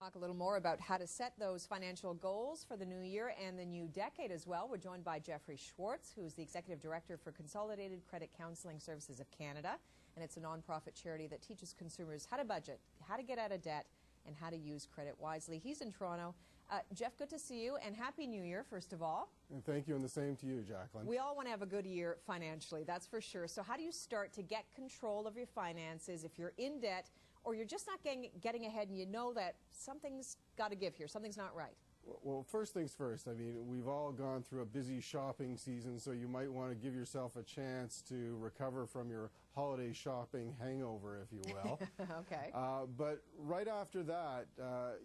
talk a little more about how to set those financial goals for the new year and the new decade as well. We're joined by Jeffrey Schwartz, who's the Executive Director for Consolidated Credit Counseling Services of Canada. And it's a nonprofit charity that teaches consumers how to budget, how to get out of debt, and how to use credit wisely. He's in Toronto. Jeff, good to see you, and Happy New Year, first of all. And thank you, and the same to you, Jacqueline. We all want to have a good year financially, that's for sure. So how do you start to get control of your finances if you're in debt or you're just not getting ahead and you know that something's got to give here, something's not right? Well, first things first, I mean, we've all gone through a busy shopping season, so you might want to give yourself a chance to recover from your holiday shopping hangover, if you will. Okay. But right after that,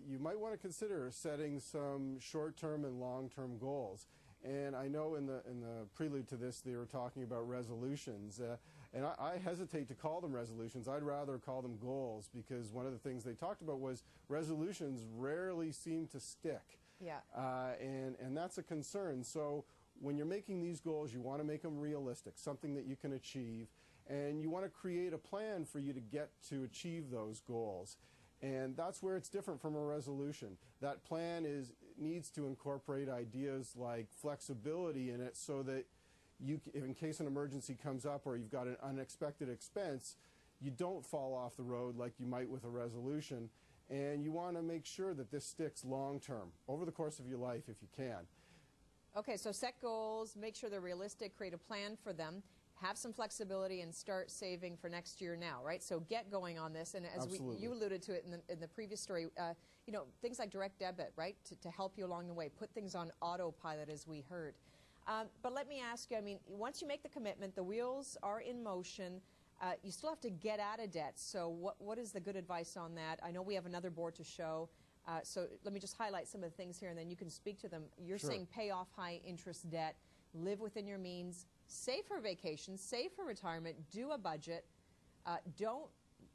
you might want to consider setting some short-term and long-term goals. And I know in the prelude to this, they were talking about resolutions. And I hesitate to call them resolutions. I'd rather call them goals, because one of the things they talked about was resolutions rarely seem to stick. Yeah. And that's a concern. So when you're making these goals, you want to make them realistic, something that you can achieve, and you want to create a plan for you to get to achieve those goals. And that's where it's different from a resolution. That plan needs to incorporate ideas like flexibility in it, so that you, in case an emergency comes up or you've got an unexpected expense, you don't fall off the road like you might with a resolution. And you want to make sure that this sticks long term, over the course of your life if you can. Okay, so set goals, make sure they're realistic, create a plan for them, have some flexibility, and start saving for next year now, right? So get going on this. And as you alluded to it in the previous story, you know, things like direct debit, right, to help you along the way. Put things on autopilot, as we heard. But let me ask you, I mean, once you make the commitment, the wheels are in motion. You still have to get out of debt. So what is the good advice on that? I know we have another board to show. So let me just highlight some of the things here, and then you can speak to them. You're Sure. saying pay off high interest debt, live within your means, save for vacation, save for retirement, do a budget, don't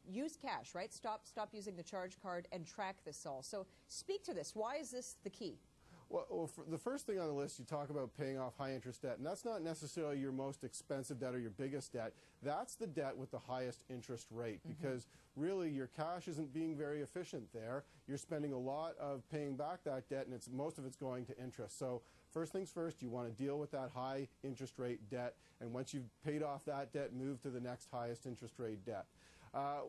use cash, right? Stop using the charge card, and track this all. So speak to this. Why is this the key? Well, for the first thing on the list, you talk about paying off high-interest debt, and that's not necessarily your most expensive debt or your biggest debt. That's the debt with the highest interest rate, because really your cash isn't being very efficient there. You're spending a lot of paying back that debt, and most of it's going to interest. So first things first, you want to deal with that high interest rate debt, and once you've paid off that debt, move to the next highest interest rate debt.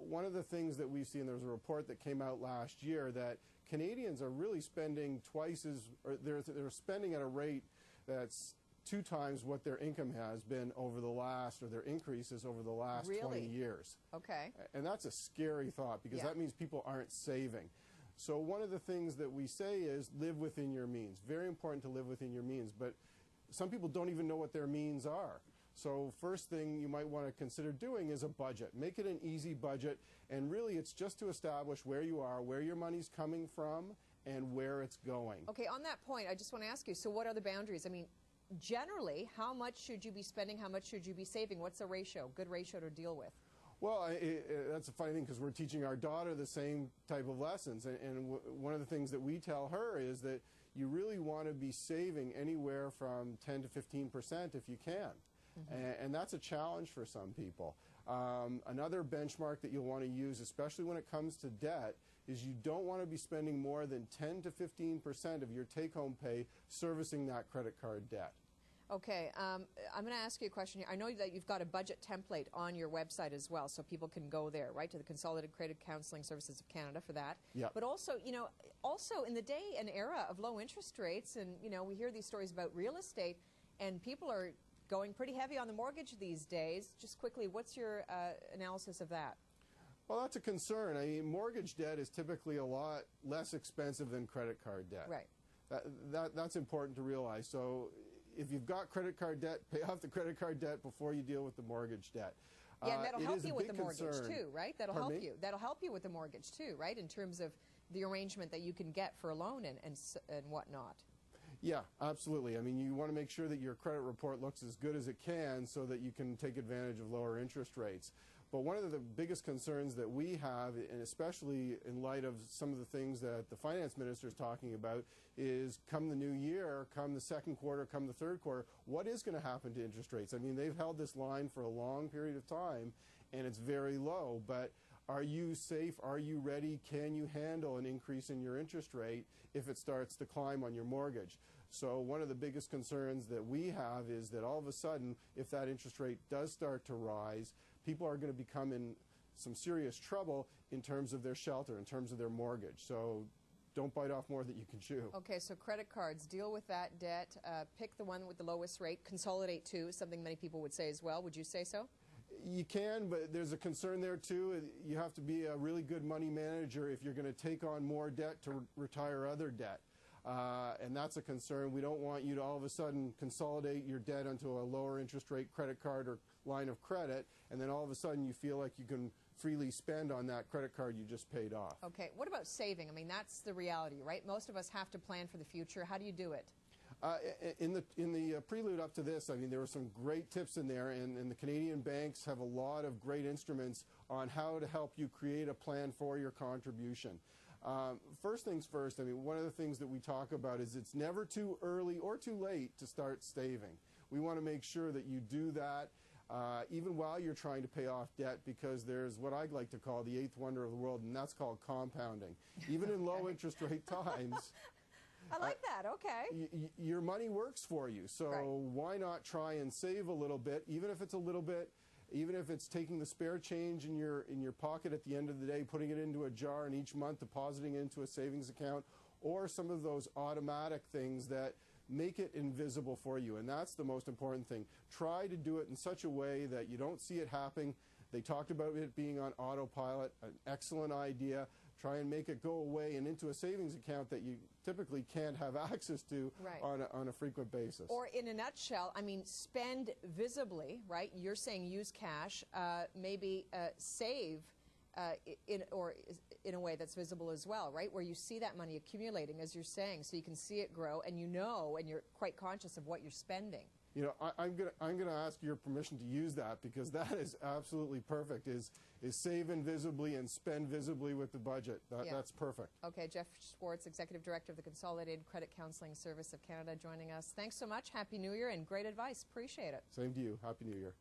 One of the things that we've seen, there was a report that came out last year that Canadians are really spending they're spending at a rate that's 2 times what their income has been over the last, or their increases over the last 20 years. Okay. And that's a scary thought, because that means people aren't saving. So one of the things that we say is live within your means. Very important to live within your means, but some people don't even know what their means are. So first thing you might want to consider doing is a budget. Make it an easy budget, and really it's just to establish where you are, where your money's coming from, and where it's going. Okay, on that point, I just want to ask you, so what are the boundaries? I mean, generally, how much should you be spending, how much should you be saving? What's a ratio, good ratio to deal with? Well, that's a funny thing, because we're teaching our daughter the same type of lessons, and one of the things that we tell her is that you really want to be saving anywhere from 10 to 15% if you can. And that's a challenge for some people. Another benchmark that you'll want to use, especially when it comes to debt, is you don't want to be spending more than 10 to 15% of your take-home pay servicing that credit card debt. Okay, I'm going to ask you a question here. I know that you've got a budget template on your website as well, so people can go there, right, to the Consolidated Credit Counseling Services of Canada for that. Yeah. But also, you know, also in the day and era of low interest rates, and, you know, we hear these stories about real estate, and people are going pretty heavy on the mortgage these days. Just quickly, what's your analysis of that? Well, that's a concern. I mean, mortgage debt is typically a lot less expensive than credit card debt. Right. That's important to realize. So if you've got credit card debt, pay off the credit card debt before you deal with the mortgage debt. Yeah, and that'll help you with the mortgage concern. too, right? That'll Pardon help me? you. That'll help you with the mortgage too, right? In terms of the arrangement that you can get for a loan and whatnot. Yeah, absolutely. I mean, you want to make sure that your credit report looks as good as it can so that you can take advantage of lower interest rates. But one of the biggest concerns that we have, and especially in light of some of the things that the finance minister is talking about, is come the new year, come the second quarter, come the third quarter, what is going to happen to interest rates? I mean, they've held this line for a long period of time, and it's very low. But Are you safe? Are you ready? Can you handle an increase in your interest rate if it starts to climb on your mortgage? So one of the biggest concerns that we have is that all of a sudden, if that interest rate does start to rise, people are going to become in some serious trouble in terms of their shelter, in terms of their mortgage. So don't bite off more than you can chew. Okay, so credit cards, deal with that debt. Pick the one with the lowest rate. Consolidate too, something many people would say as well. Would you say so? You can, but there's a concern there too. You have to be a really good money manager if you're going to take on more debt to retire other debt. And that's a concern. We don't want you to all of a sudden consolidate your debt onto a lower interest rate credit card or line of credit, and then all of a sudden you feel like you can freely spend on that credit card you just paid off. Okay, what about saving? I mean, that's the reality, right? Most of us have to plan for the future. How do you do it? In the prelude up to this, I mean, there were some great tips in there, and the Canadian banks have a lot of great instruments on how to help you create a plan for your contribution. First things first, I mean, one of the things that we talk about is it's never too early or too late to start saving. We want to make sure that you do that even while you're trying to pay off debt, because there's what I'd like to call the eighth wonder of the world, and that's called compounding. Even in low interest rate times, I like that, okay. Your money works for you, so why not try and save a little bit, even if it's a little bit, even if it's taking the spare change in your pocket at the end of the day, putting it into a jar, and each month depositing it into a savings account, or some of those automatic things that make it invisible for you. And that's the most important thing. Try to do it in such a way that you don't see it happening. They talked about it being on autopilot, an excellent idea. Try and make it go away and into a savings account that you typically can't have access to on a frequent basis. Or in a nutshell, I mean, spend visibly, right? You're saying use cash, maybe save in a way that's visible as well, right? Where you see that money accumulating, as you're saying, so you can see it grow, and you know, and you're quite conscious of what you're spending. You know, I'm gonna ask your permission to use that, because that is absolutely perfect. Is save invisibly and spend visibly with the budget. That's perfect. Okay, Jeff Schwartz, Executive Director of the Consolidated Credit Counseling Service of Canada, joining us. Thanks so much. Happy New Year and great advice. Appreciate it. Same to you. Happy New Year.